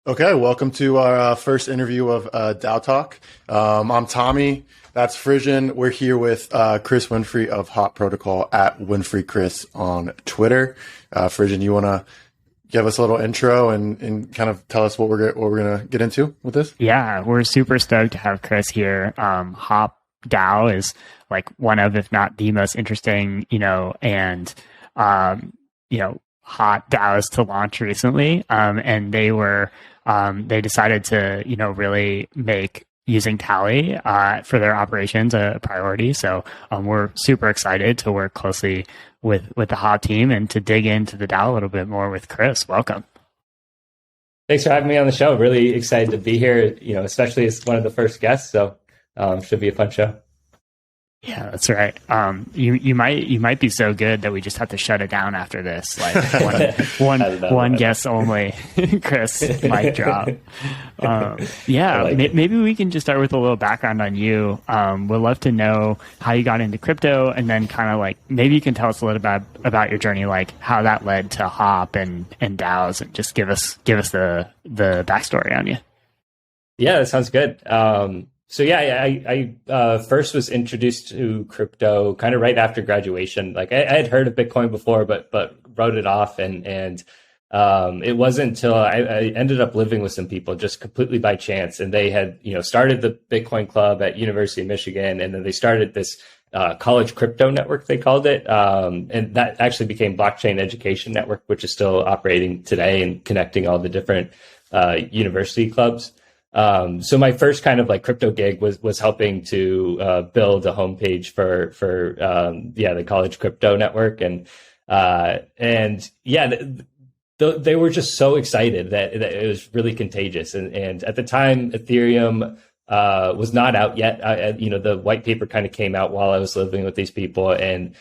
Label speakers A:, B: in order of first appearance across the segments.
A: Okay, welcome to our first interview of DAO Talk. I'm Tommy. That's Frisian. We're here with Chris Whinfrey of Hot Protocol at Whinfrey Chris on Twitter. Frisian, you want to give us a little intro and kind of tell us what we're gonna get into with this?
B: Yeah, we're super stoked to have Chris here. Hop DAO is like one of, if not the most interesting, and hot DAOs to launch recently. And they decided to, really make using Tally for their operations a priority. So we're super excited to work closely with the Hop team and to dig into the DAO a little bit more with Chris. Welcome.
C: Thanks for having me on the show. Really excited to be here, especially as one of the first guests. So should be a fun show.
B: Yeah, that's right. You might be so good that we just have to shut it down after this. Like one guest only. Chris, mic drop. Maybe we can just start with a little background on you. We'd love to know how you got into crypto, and then kind of like maybe you can tell us a little bit about your journey, like how that led to Hop and DAOs, and just give us the backstory on you.
C: Yeah, that sounds good. I first was introduced to crypto kind of right after graduation. Like I had heard of Bitcoin before, but wrote it off, and it wasn't until I ended up living with some people just completely by chance, and they had started the Bitcoin Club at University of Michigan, and then they started this college crypto network, they called it, and that actually became Blockchain Education Network, which is still operating today and connecting all the different university clubs. So my first kind of like crypto gig was helping to build a homepage for the college crypto network, they were just so excited that it was really contagious, and at the time Ethereum was not out yet. The white paper kind of came out while I was living with these people, and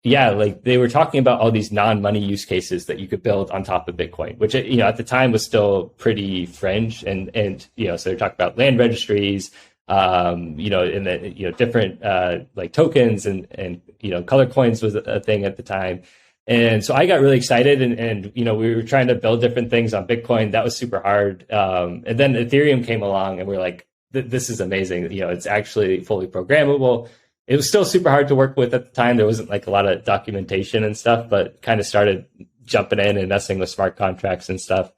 C: they were talking about all these non-money use cases that you could build on top of Bitcoin, which, at the time was still pretty fringe. And so they're talking about land registries, different like tokens and color coins was a thing at the time. And so I got really excited and we were trying to build different things on Bitcoin. That was super hard. And then Ethereum came along and we're like, this is amazing. It's actually fully programmable. It was still super hard to work with at the time. There wasn't like a lot of documentation and stuff, but kind of started jumping in and messing with smart contracts and stuff.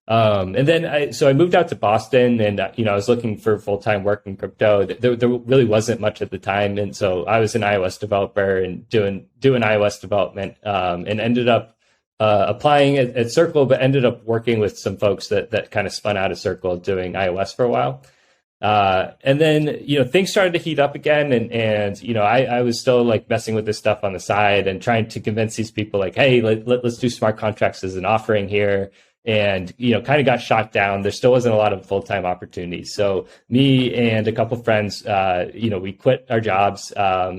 C: And then I moved out to Boston, and I was looking for full-time work in crypto. There really wasn't much at the time, and so I was an iOS developer and doing iOS development, and ended up applying at Circle, but ended up working with some folks that kind of spun out of Circle doing iOS for a while. And then, things started to heat up again. And I was still like messing with this stuff on the side and trying to convince these people like, hey, let's do smart contracts as an offering here. And, kind of got shot down. There still wasn't a lot of full-time opportunities. So me and a couple of friends, we quit our jobs,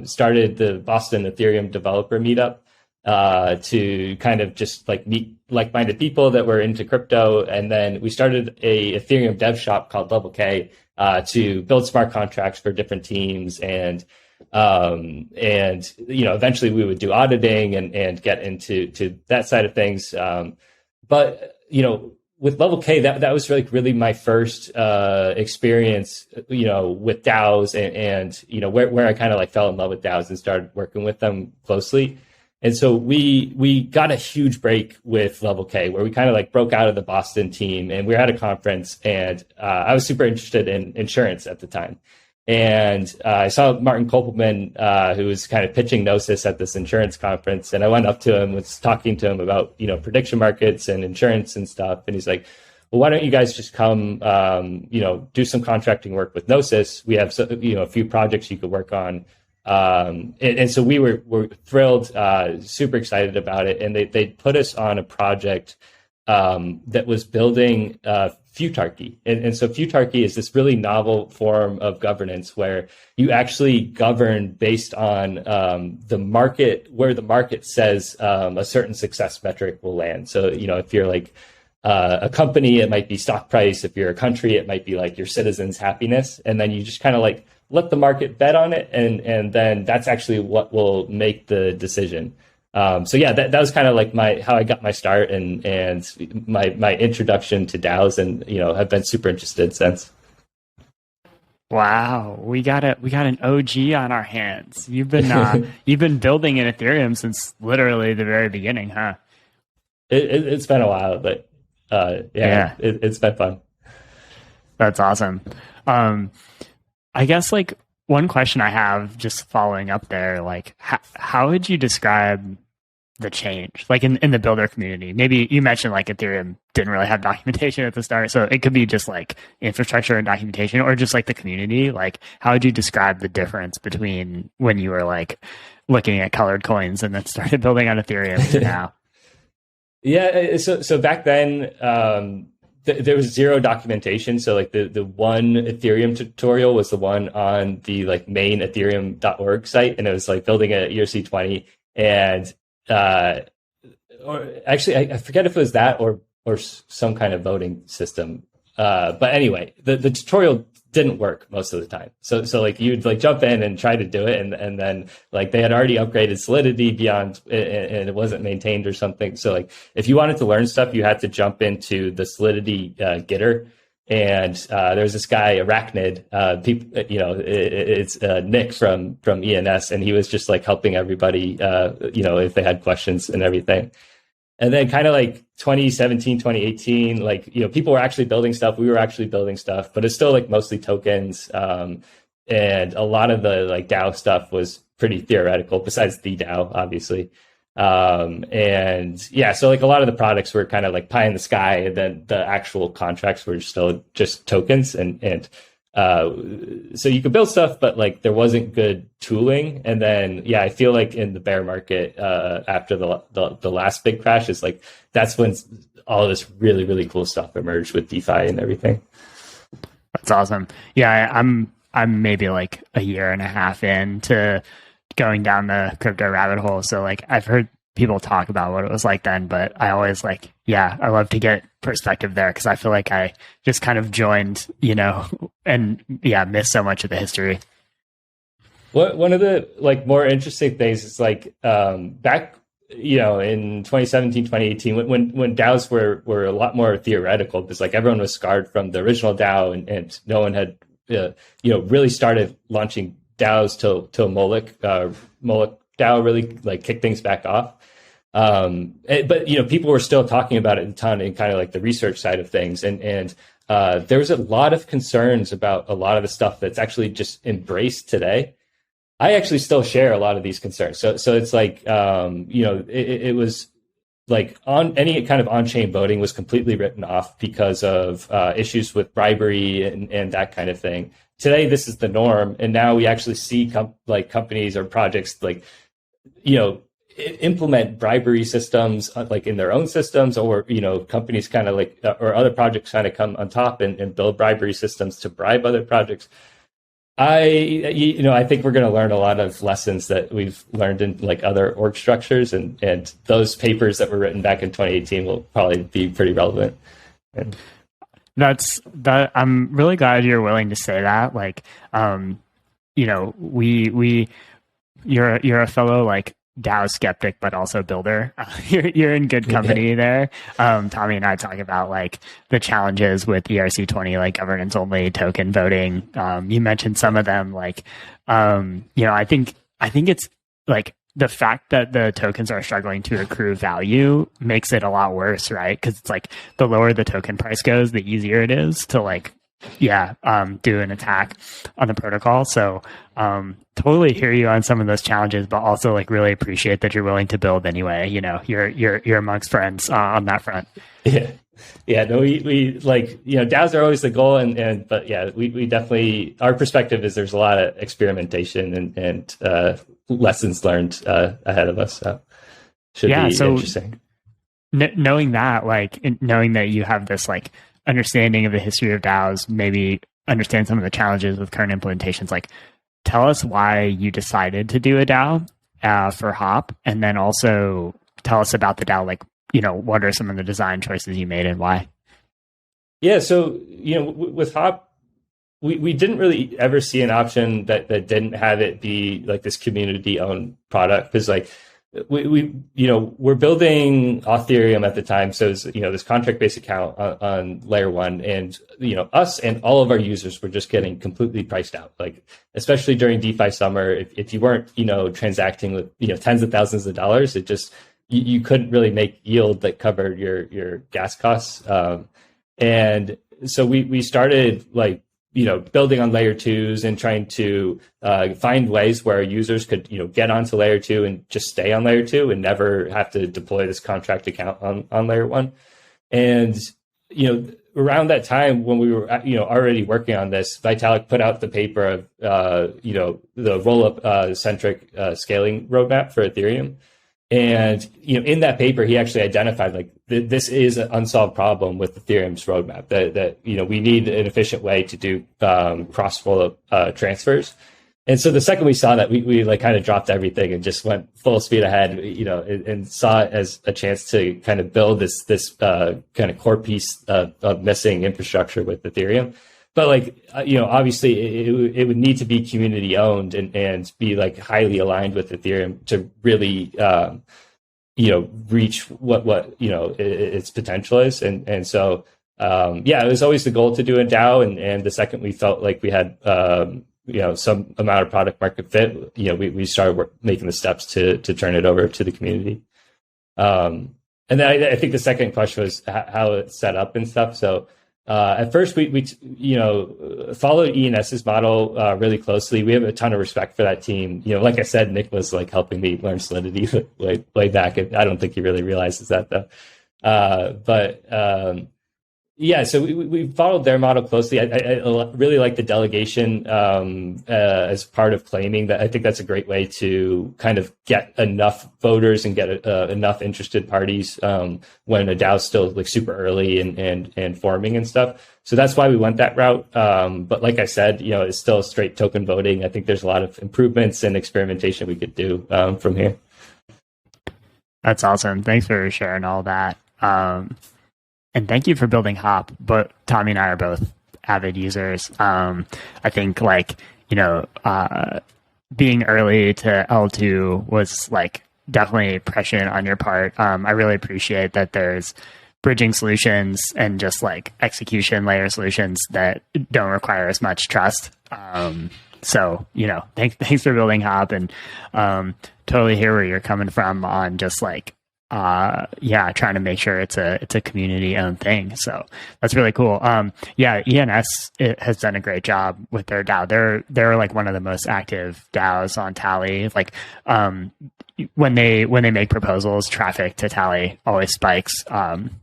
C: started the Boston Ethereum developer meetup, to kind of just like meet like-minded people that were into crypto. And then we started a Ethereum dev shop called Level K, to build smart contracts for different teams. And eventually we would do auditing and get into that side of things. But with Level K, that was really my first experience, with DAOs and where I kind of like fell in love with DAOs and started working with them closely. And so we got a huge break with Level K, where we kind of like broke out of the Boston team, and we were at a conference, and I was super interested in insurance at the time. And I saw Martin Kopelman, who was kind of pitching Gnosis at this insurance conference. And I went up to him, was talking to him about, prediction markets and insurance and stuff. And he's like, well, why don't you guys just come, do some contracting work with Gnosis? We have, a few projects you could work on. And so we were thrilled, super excited about it. And they put us on a project that was building futarchy. And so futarchy is this really novel form of governance where you actually govern based on the market, where the market says a certain success metric will land. So, if you're like a company, it might be stock price. If you're a country, it might be like your citizens' happiness. And then you just kind of like let the market bet on it. And then that's actually what will make the decision. So yeah, that was kind of like how I got my start and my introduction to DAOs, and have been super interested since.
B: Wow, we got an OG on our hands. You've been building in Ethereum since literally the very beginning, huh?
C: It's been a while, but it's been fun.
B: That's awesome. I guess like one question I have, just following up there, like how would you describe the change, like in the builder community? Maybe you mentioned like Ethereum didn't really have documentation at the start, so it could be just like infrastructure and documentation, or just like the community. Like, how would you describe the difference between when you were like looking at colored coins and then started building on Ethereum to now?
C: Yeah, so back then there was zero documentation. So like the one Ethereum tutorial was the one on the like main ethereum.org site, and it was like building a ERC20, and or actually I forget if it was that or some kind of voting system. But anyway, the tutorial didn't work most of the time. So like you'd like jump in and try to do it, and then like they had already upgraded Solidity beyond, and it wasn't maintained or something. So like if you wanted to learn stuff, you had to jump into the Solidity Gitter. And there's this guy Arachnid, it's Nick from ENS, and he was just like helping everybody, if they had questions and everything. And then kind of like 2017, 2018, like, people were actually building stuff. We were actually building stuff, but it's still like mostly tokens. And a lot of the like DAO stuff was pretty theoretical, besides the DAO, obviously. And yeah, so like a lot of the products were kind of like pie in the sky, and then the actual contracts were still just tokens. And so you could build stuff, but like there wasn't good tooling. And then, yeah, I feel like in the bear market, after the last big crash, is like, that's when all of this really, really cool stuff emerged with DeFi and everything.
B: That's awesome. Yeah, I'm maybe like a year and a half into going down the crypto rabbit hole. So like I've heard people talk about what it was like then, but I always like, I love to get perspective there, because I feel like I just kind of joined, and missed so much of the history.
C: One of the like more interesting things is like back, in 2017, 2018, when DAOs were a lot more theoretical, because like everyone was scarred from the original DAO, and no one had, really started launching DAOs till Moloch DAO really like kicked things back off. But people were still talking about it a ton in kind of like the research side of things, and there was a lot of concerns about a lot of the stuff that's actually just embraced today. I actually still share a lot of these concerns. So it's like it was like on any kind of on-chain voting was completely written off because of issues with bribery and that kind of thing. Today, this is the norm, and now we actually see companies or projects like, implement bribery systems like in their own systems, or companies kind of like or other projects kind of come on top and build bribery systems to bribe other projects. I think we're going to learn a lot of lessons that we've learned in like other org structures, and those papers that were written back in 2018 will probably be pretty relevant.
B: I'm really glad you're willing to say that. Like, you're a fellow like DAO skeptic, but also builder. You're in good company there. Tommy and I talk about like the challenges with ERC20, like governance only token voting. You mentioned some of them, like, I think it's like the fact that the tokens are struggling to accrue value makes it a lot worse, right? Because it's like the lower the token price goes, the easier it is to like, do an attack on the protocol. So totally hear you on some of those challenges, but also like really appreciate that you're willing to build anyway. You're amongst friends on that front.
C: Yeah, no, we like, DAOs are always the goal, but yeah, we definitely, our perspective is there's a lot of experimentation and lessons learned ahead of us. So should be interesting.
B: Knowing that you have this like understanding of the history of DAOs, maybe understand some of the challenges with current implementations, like tell us why you decided to do a DAO for Hop, and then also tell us about the DAO, like, what are some of the design choices you made and why?
C: Yeah, so, with Hop, we didn't really ever see an option that didn't have it be like this community-owned product, because like we're building Ethereum at the time. So it's, this contract-based account on layer one, and, us and all of our users were just getting completely priced out. Like, especially during DeFi summer, if you weren't, transacting with, tens of thousands of dollars, it just, you couldn't really make yield that covered your gas costs. And so we started building on layer twos and trying to find ways where users could, get onto layer two and just stay on layer two and never have to deploy this contract account on layer one. And, around that time when we were, already working on this, Vitalik put out the paper of, the rollup centric scaling roadmap for Ethereum. And, in that paper, he actually identified this is an unsolved problem with Ethereum's roadmap, that we need an efficient way to do cross-rollup transfers. And so the second we saw that, we kind of dropped everything and just went full speed ahead, and saw it as a chance to kind of build this kind of core piece of missing infrastructure with Ethereum. But obviously it would need to be community owned and be highly aligned with Ethereum to really, reach what its potential is. And so, it was always the goal to do a DAO. And the second we felt like we had, some amount of product market fit, we started making the steps to turn it over to the community. And then I think the second question was how it's set up and stuff. So, at first, we followed ENS's model really closely. We have a ton of respect for that team. Like I said, Nick was helping me learn Solidity way back. I don't think he really realizes that though. So we followed their model closely. I really like the delegation as part of claiming. That I think that's a great way to kind of get enough voters and get enough interested parties when a DAO is still super early and forming and stuff. So that's why we went that route. But like I said, it's still straight token voting. I think there's a lot of improvements and experimentation we could do from here.
B: That's awesome. Thanks for sharing all that. And thank you for building Hop. But Tommy and I are both avid users. I think being early to L2 was definitely prescient on your part. I really appreciate that there's bridging solutions and just execution layer solutions that don't require as much trust. So, thanks for building Hop, and totally hear where you're coming from on just trying to make sure it's a community owned thing. So that's really cool. ENS has done a great job with their DAO. They're one of the most active DAOs on Tally. When they make proposals, traffic to Tally always spikes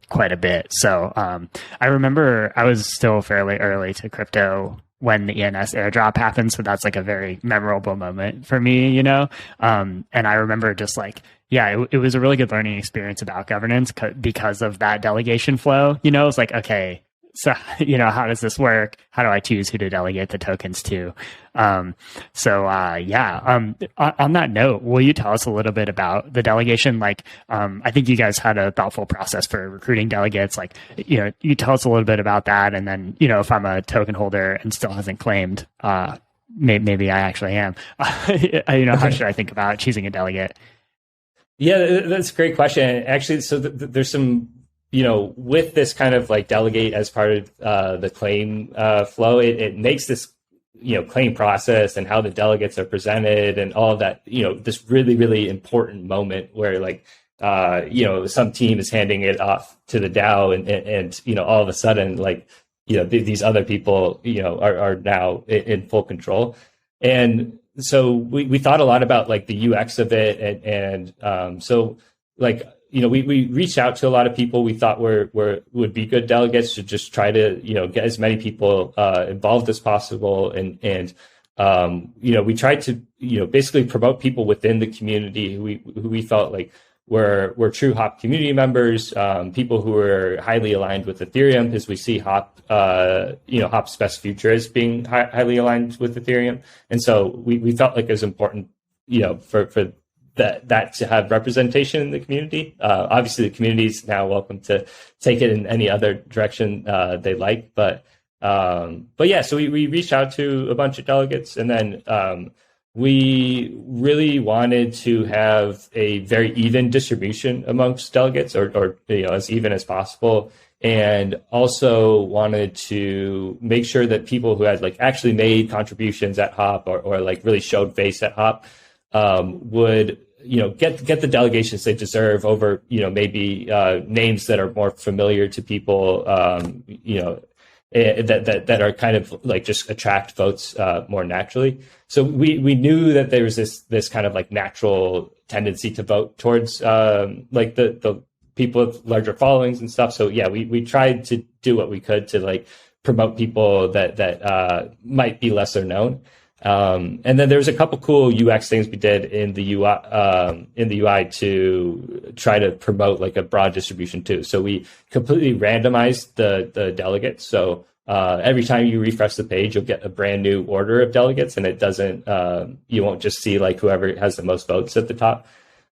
B: quite a bit. So I remember I was still fairly early to crypto when the ENS airdrop happened. So that's a very memorable moment for me, and I remember just it was a really good learning experience about governance because of that delegation flow. It's okay, so, how does this work? How do I choose who to delegate the tokens to? On that note, will you tell us a little bit about the delegation? I think you guys had a thoughtful process for recruiting delegates. You tell us a little bit about that. And then, if I'm a token holder and still hasn't claimed, maybe I actually am, how should I think about choosing a delegate?
C: Yeah, that's a great question. Actually, so there's some, with this kind of delegate as part of the claim flow, it makes this, claim process and how the delegates are presented and all of that, this really, really important moment where some team is handing it off to the DAO and all of a sudden, these other people, are now in full control. And so we thought a lot about the UX of it. We reached out to a lot of people we thought would be good delegates to just try to, get as many people involved as possible. And we tried to, basically promote people within the community who we felt were true Hop community members, people who are highly aligned with Ethereum, because we see Hop, Hop's best future as being highly aligned with Ethereum. And so we felt it was important, for that to have representation in the community. Obviously, the community is now welcome to take it in any other direction they like. But so we reached out to a bunch of delegates, and then we really wanted to have a very even distribution amongst delegates, or as even as possible, and also wanted to make sure that people who had like actually made contributions at Hop or like really showed face at Hop would get the delegations they deserve over maybe names that are more familiar to people that are kind of like just attract votes more naturally. So we knew that there was this kind of like natural tendency to vote towards like the people with larger followings and stuff. So yeah, we tried to do what we could to like promote people that might be lesser known. And then there's a couple cool UX things we did in the UI to try to promote like a broad distribution too. So we completely randomized the delegates. So every time you refresh the page, you'll get a brand new order of delegates, and it doesn't you won't just see like whoever has the most votes at the top.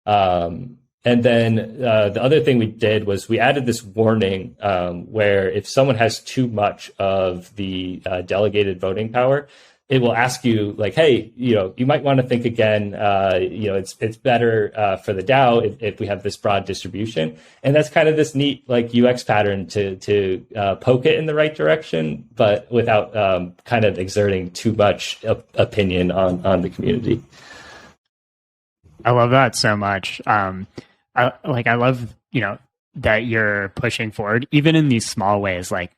C: And then the other thing we did was we added this warning where if someone has too much of the delegated voting power, it will ask you like, hey, you might want to think again. It's better for the DAO if we have this broad distribution. And that's kind of this neat like UX pattern to poke it in the right direction, but without kind of exerting too much opinion on the community.
B: I love that so much. I love, that you're pushing forward, even in these small ways, like,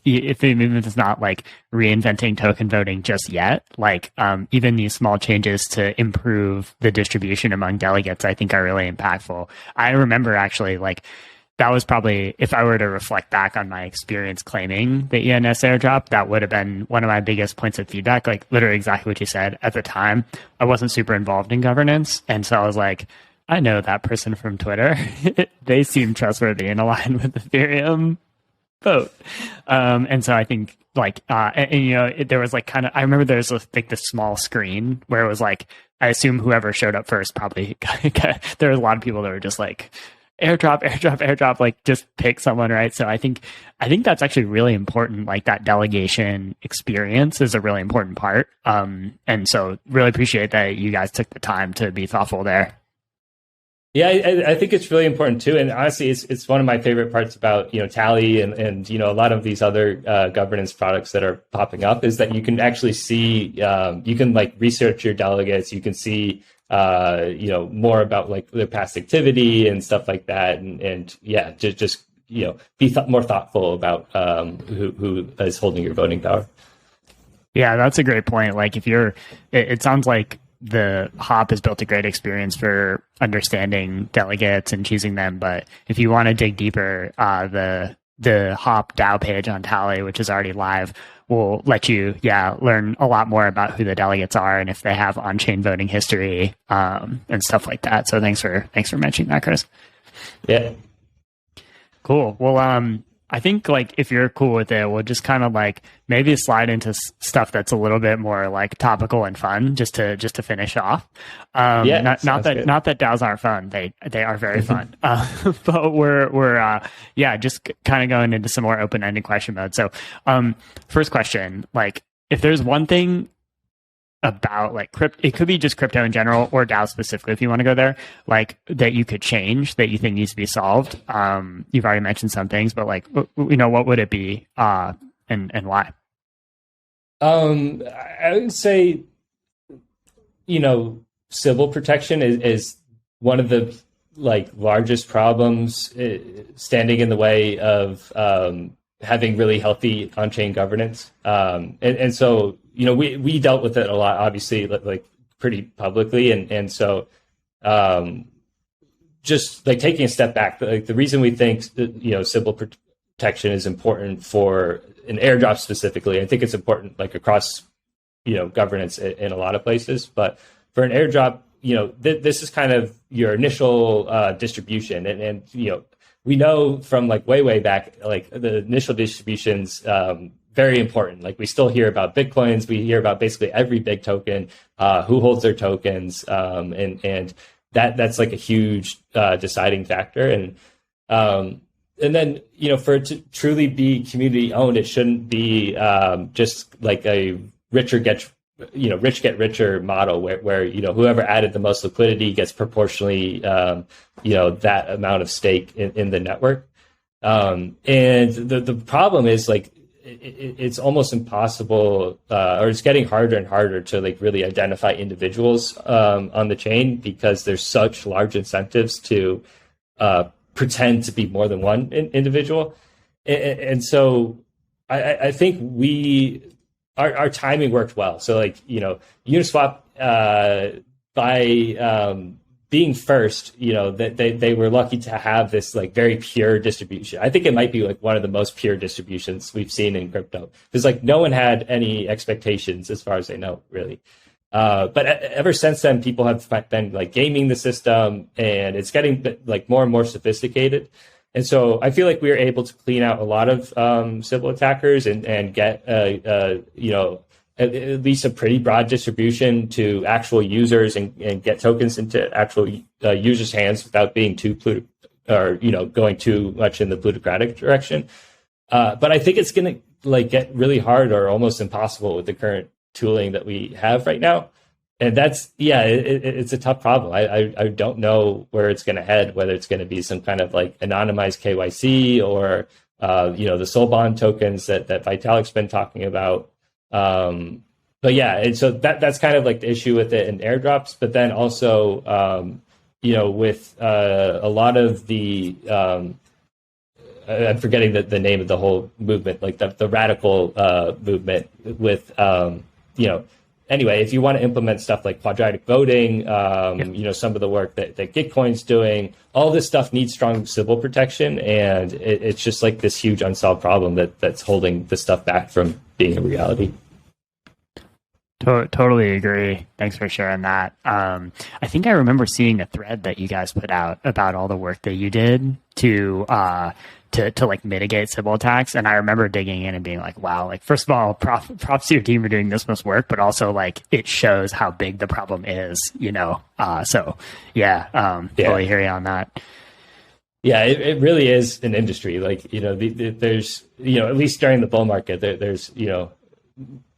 B: even if it's not like reinventing token voting just yet, like even these small changes to improve the distribution among delegates, I think are really impactful. I remember actually like that was probably, if I were to reflect back on my experience claiming the ENS airdrop, that would have been one of my biggest points of feedback, like literally exactly what you said. At the time, I wasn't super involved in governance. And so I was like, I know that person from Twitter. They seem trustworthy and aligned with Ethereum. Vote. And so I think like, there was like kind of, I remember there's like this small screen where it was like, I assume whoever showed up first probably, there was a lot of people that were just like, airdrop, like just pick someone, right? So I think that's actually really important. Like that delegation experience is a really important part. And so really appreciate that you guys took the time to be thoughtful there.
C: Yeah, I think it's really important too, and honestly, it's one of my favorite parts about Tally and a lot of these other governance products that are popping up is that you can actually see you can like research your delegates, you can see more about like their past activity and stuff like that, and yeah, just be more thoughtful about who is holding your voting power.
B: Yeah, that's a great point. Like if it sounds like the Hop has built a great experience for understanding delegates and choosing them. But if you want to dig deeper, the Hop DAO page on Tally, which is already live, will let you, learn a lot more about who the delegates are and if they have on-chain voting history and stuff like that. So thanks for mentioning that, Chris.
C: Yeah.
B: Cool. Well, I think like if you're cool with it, we'll just kind of like maybe slide into stuff that's a little bit more like topical and fun, just to finish off. Not that DAOs aren't fun; they are very fun. But we're just kind of going into some more open-ended question mode. So, first question: like, if there's one thing about like it could be just crypto in general or DAO specifically, if you want to go there, like that you could change that you think needs to be solved. You've already mentioned some things, but like, what would it be and why?
C: I would say, civil protection is one of the like largest problems standing in the way of having really healthy on-chain governance. And so, we dealt with it a lot, obviously, like pretty publicly. And so just like taking a step back, like the reason we think, civil protection is important for an airdrop specifically, I think it's important like across, governance in a lot of places. But for an airdrop, this is kind of your initial distribution. And we know from like way back, like the initial distributions, very important. Like we still hear about Bitcoins. We hear about basically every big token, who holds their tokens. And that's like a huge deciding factor. And then, for it to truly be community owned, it shouldn't be just like a richer gets rich get richer model where whoever added the most liquidity gets proportionally that amount of stake in the network. And the problem is like it's almost impossible, or it's getting harder and harder to like really identify individuals on the chain, because there's such large incentives to pretend to be more than one individual. And so I think our timing worked well. So like, Uniswap, by being first, they were lucky to have this like very pure distribution. I think it might be like one of the most pure distributions we've seen in crypto, because like no one had any expectations as far as they know, really. But ever since then, people have been like gaming the system, and it's getting like more and more sophisticated. And so I feel like we were able to clean out a lot of Sybil attackers and get at least a pretty broad distribution to actual users, and get tokens into actual users' hands without being too going too much in the plutocratic direction. But I think it's going to like get really hard or almost impossible with the current tooling that we have right now. And that's, it's a tough problem. I don't know where it's going to head, whether it's going to be some kind of like anonymized KYC or, the soul bond tokens that Vitalik's been talking about. But yeah, and so that's kind of like the issue with it in airdrops. But then also, with a lot of the, I'm forgetting the name of the whole movement, like the radical movement with, anyway, if you want to implement stuff like quadratic voting, some of the work that Gitcoin's doing, all this stuff needs strong Sybil protection, and it's just like this huge unsolved problem that's holding the stuff back from being a reality.
B: Totally agree. Thanks for sharing that. I think I remember seeing a thread that you guys put out about all the work that you did to like mitigate Sybil attacks. And I remember digging in and being like, wow, like first of all, props to your team for doing this much work, but also like it shows how big the problem is, totally hear you on that.
C: Yeah, it really is an industry. Like, there's, at least during the bull market, there's,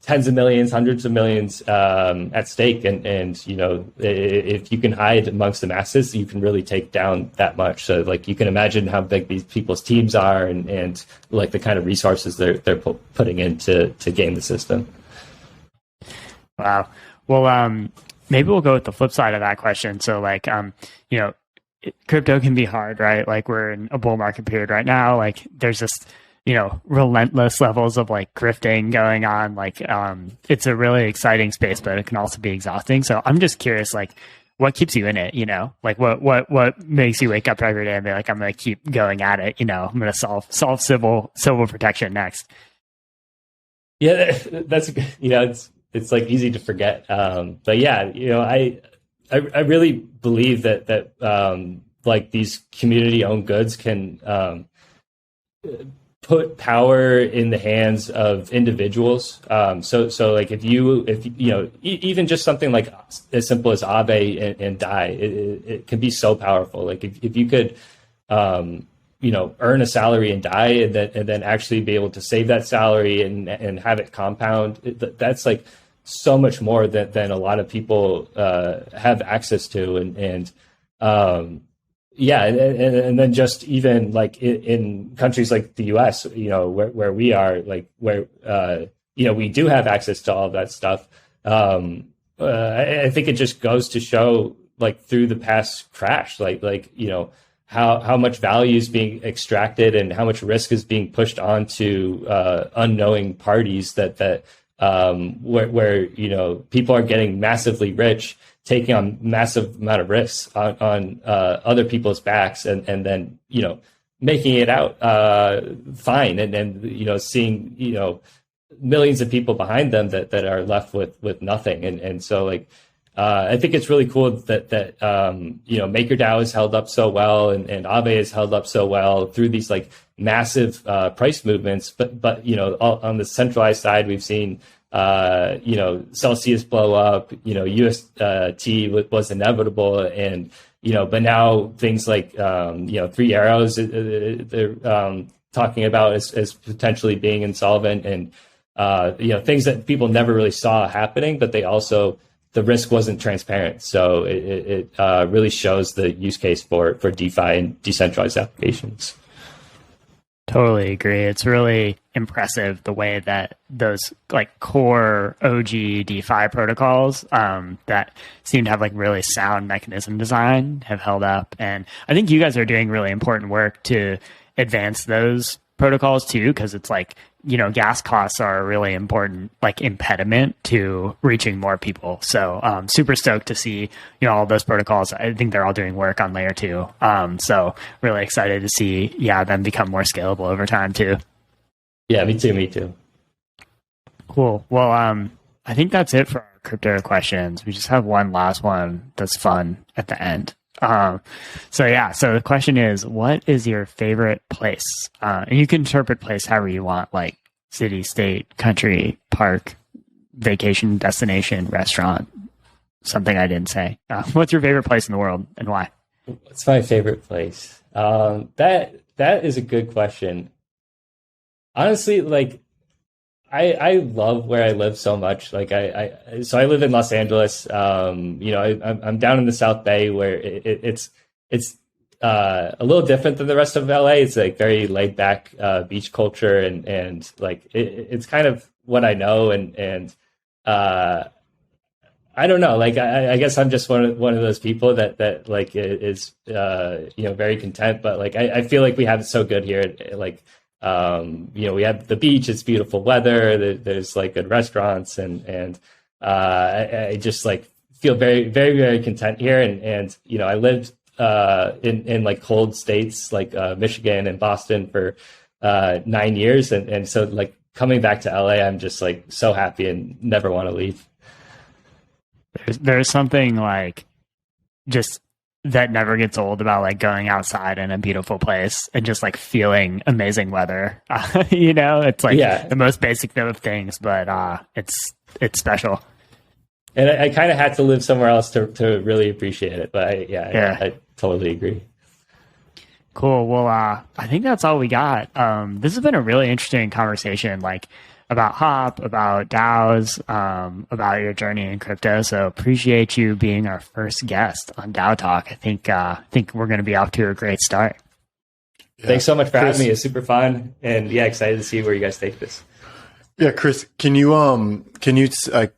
C: tens of millions, hundreds of millions at stake. And if you can hide amongst the masses, you can really take down that much. So like you can imagine how big these people's teams are and like the kind of resources they're putting in to game the system.
B: Wow. Well, maybe we'll go with the flip side of that question. So like, crypto can be hard, right? Like we're in a bull market period right now. Like there's just, relentless levels of like grifting going on. Like, it's a really exciting space, but it can also be exhausting. So I'm just curious, like, what keeps you in it? Like what makes you wake up every day and be like, I'm going to keep going at it. I'm going to solve Sybil protection next.
C: Yeah, that's, it's like easy to forget. But yeah, I really believe that like these community owned goods can, put power in the hands of individuals. So like if even just something like as simple as Aave and DAI, it can be so powerful. Like if you could, earn a salary in DAI and then actually be able to save that salary and have it compound, that's like so much more than a lot of people have access to. And then just even like in countries like the US, where we are, like where, we do have access to all of that stuff. I think it just goes to show like through the past crash, how much value is being extracted and how much risk is being pushed onto unknowing parties where people are getting massively rich, taking on massive amount of risks on other people's backs and then, making it out fine. And then, seeing, millions of people behind them that are left with nothing. And so like, I think it's really cool that MakerDAO has held up so well and Aave has held up so well through these like massive price movements. But on the centralized side, we've seen Celsius blow up, UST was inevitable. And, but now things like, Three Arrows, they're talking about as potentially being insolvent. And things that people never really saw happening, but the risk wasn't transparent. So it really shows the use case for DeFi and decentralized applications.
B: Totally agree. It's really impressive the way that those like core OG DeFi protocols that seem to have like really sound mechanism design have held up. And I think you guys are doing really important work to advance those protocols too, because it's like, gas costs are a really important like impediment to reaching more people. So super stoked to see, all those protocols. I think they're all doing work on layer 2. So really excited to see, them become more scalable over time too.
C: Yeah, me too.
B: Cool. Well, I think that's it for our crypto questions. We just have one last one that's fun at the end. So the question is, what is your favorite place? And you can interpret place however you want, like city, state, country, park, vacation, destination, restaurant, something I didn't say. What's your favorite place in the world and why?
C: What's my favorite place? That is a good question. Honestly, like I love where I live so much. Like so I live in Los Angeles. I'm down in the South Bay where it's a little different than the rest of LA. It's like very laid back beach culture and like it's kind of what I know and I don't know. Like I guess I'm just one of those people that like is very content. But like I feel like we have it so good here. Like we have the beach. It's beautiful weather. There's like good restaurants and I just like feel very very very content here. And I lived in like cold states like Michigan and Boston for 9 years, and so like coming back to LA, I'm just like so happy and never want to leave.
B: There's something like just that never gets old about like going outside in a beautiful place and just like feeling amazing weather. It's like the most basic of things, but it's special.
C: And I kind of had to live somewhere else to really appreciate it. But I totally agree.
B: Cool. Well, I think that's all we got. This has been a really interesting conversation, like about Hop, about DAOs, about your journey in crypto. So appreciate you being our first guest on DAO Talk. I think we're going to be off to a great start.
C: Yeah. Thanks so much for having me. It's super fun, and excited to see where you guys take this.
A: Yeah, Chris, can you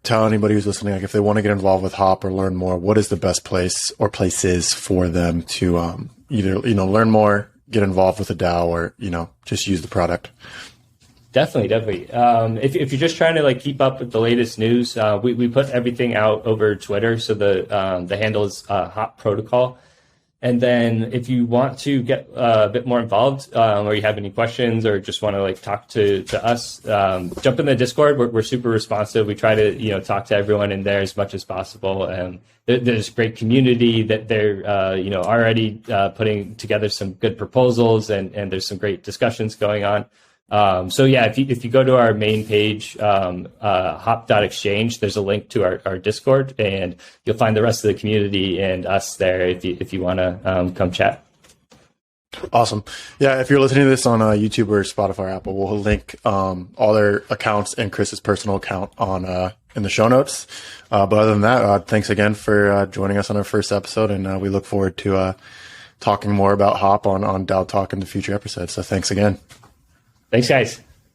A: tell anybody who's listening, like if they want to get involved with Hop or learn more, what is the best place or places for them to either learn more, get involved with a DAO, or just use the product?
C: Definitely. If you're just trying to like keep up with the latest news, we put everything out over Twitter, so the handle is Hop Protocol. And then if you want to get a bit more involved, or you have any questions, or just want to like talk to us, jump in the Discord. We're super responsive. We try to talk to everyone in there as much as possible. And there's a great community that they're already putting together some good proposals, and there's some great discussions going on. If you go to our main page, hop.exchange, there's a link to our Discord, and you'll find the rest of the community and us there if you want to come chat.
A: Awesome. Yeah, if you're listening to this on YouTube or Spotify or Apple, we'll link all their accounts and Chris's personal account on in the show notes. But other than that, thanks again for joining us on our first episode, and we look forward to talking more about Hop on DAO Talk in the future episodes. So thanks again.
C: Thanks, guys.